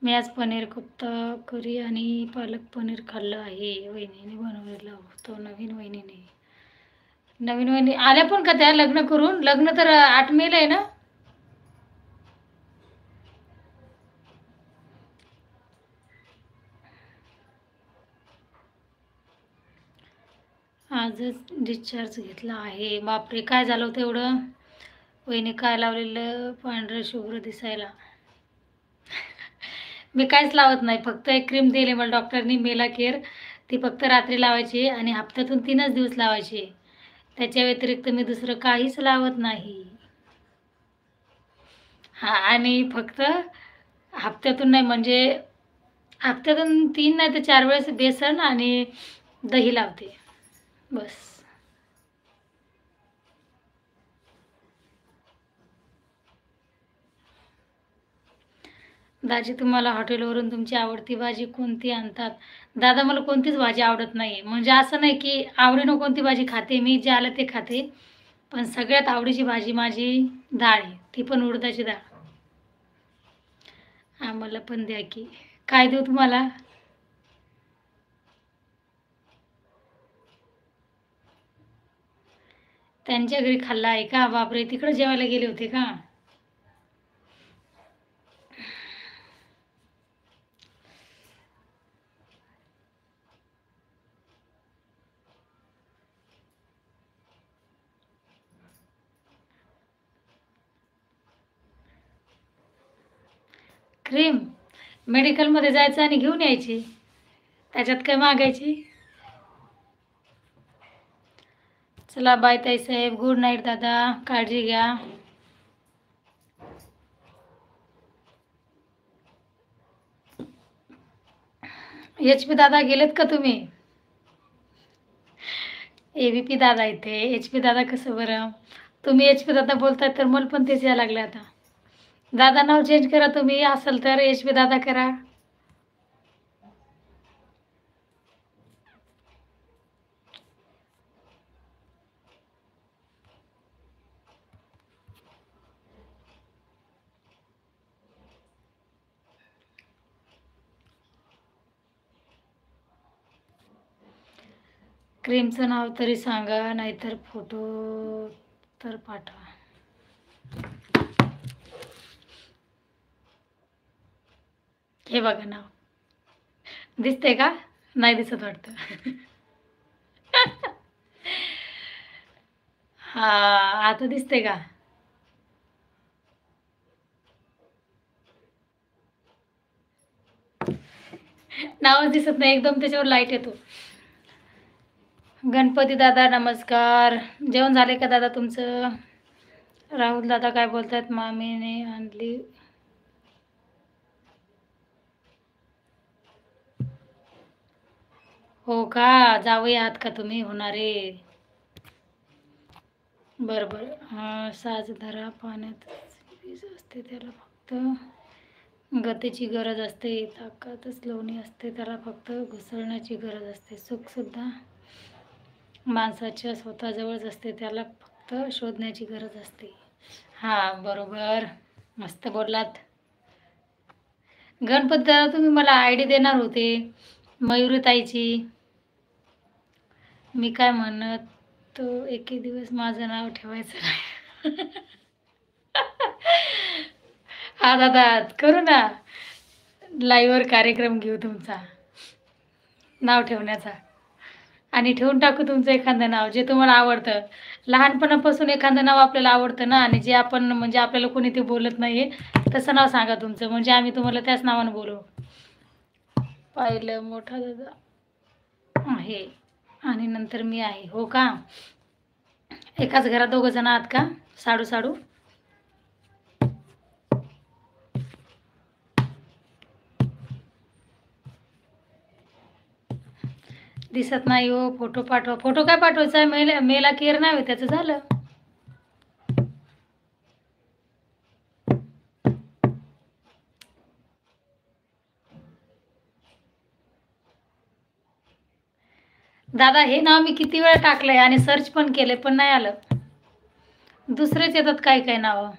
मी आज पनीर कोफ्ता करी आणि पालक पनीर खाल्लं आहे. वहिनीने बनवलेलं होतं. नवीन वहिनी आल्या पण का त्या लग्न करून? लग्न तर 8 मेला आहे ना? आजच डिस्चार्ज घेतला आहे. बापरे, काय झालं होतं एवढं? वहिनी काय लावलेलं पांढरं शुभ्र दिसायला? मी काहीच लावत नाही, फक्त एक क्रीम दिली मला डॉक्टरनी, मेला केअर. ती फक्त रात्री लावायची आणि हप्त्यातून 3च दिवस लावायची. त्याच्या व्यतिरिक्त मी दुसरं काहीच लावत नाही. हां, आणि फक्त हप्त्यातून नाही, म्हणजे हप्त्यातून 3 नाही तर 4 वेळेस बेसन आणि दही लावते, बस. दाजी, तुम्हाला हॉटेलवरून तुमची आवडती भाजी कोणती आणतात? दादा, मला कोणतीच भाजी आवडत नाही. म्हणजे असं नाही की आवडीनं कोणती भाजी खाते मी, जे आलं ते खाते. पण सगळ्यात आवडीची भाजी माझी डाळ आहे, ती पण उडदाची डाळ. आम्हाला पण द्या की. काय देऊ तुम्हाला? त्यांच्या घरी खाल्ला आहे का? बापरे, तिकडे जेवायला गेले होते का? क्रीम मेडिकलमध्ये जायचं आणि घेऊन यायची, त्याच्यात काय मागायची? चला बाय ताई साहेब, गुड नाईट दादा, काळजी घ्या. HP दादा गेलेत का तुम्ही? AVP दादा इथे, HP दादा कसं बरं? तुम्ही HP दादा बोलताय तर मला पण तेच यायला लागले आता. दादा नाव चेंज करा, तुम्ही असाल तर HP दादा करा. क्रीमचं नाव तरी सांगा, नाहीतर फोटो तर पाठवा. हे बघा नाव, दिसते का? नाही दिसत वाटतं. हा, आता दिसते का? नावच दिसत नाही, एकदम त्याच्यावर लाईट येतो. गणपती दादा नमस्कार. जेवण झाले का दादा तुमचं? राहुल दादा काय बोलतात? मामीने आणली. हो का? जावई आहात का तुम्ही होणारे? बरं बरं. साज धरा, पाण्यात वीज असते, त्याला फक्त गतीची गरज असते, ताकदच लोणी असते, त्याला फक्त घुसळण्याची गरज असते. सुखसुद्धा माणसाच्या स्वतःजवळच असते, त्याला फक्त शोधण्याची गरज असते. हां, बरोबर, मस्त बोललात. गणपती दादा, तुम्ही मला आयडी देणार होते मयुरीताईची. मी काय म्हणत, तो एके दिवस माझं नाव ठेवायचं नाही. हा दादा, करू ना, लाईव्हवर कार्यक्रम घेऊ तुमचा नाव ठेवण्याचा, आणि ठेवून टाकू तुमचं एखादं नाव जे तुम्हाला आवडतं. लहानपणापासून एखादं नाव आपल्याला आवडतं ना, आणि जे आपण म्हणजे आपल्याला कोणी ते बोलत नाही, तसं नाव सांगा तुमचं, म्हणजे आम्ही तुम्हाला त्याच नावानं बोलू. पाहिलं मोठा दादा आहे आणि नंतर मी आहे. हो का? एकाच घरात 2 जण आहात का? साडू साडू. दिसत नाही हो, फोटो पाठवा. फोटो काय पाठवायचा आहे? मेला केअर नाही होय, त्याचं झालं. दादा, हे नाव मी किती वेळा टाकलंय आणि सर्च पण केले, पण नाही आलं. दुसरेच येतात काय काय नावं.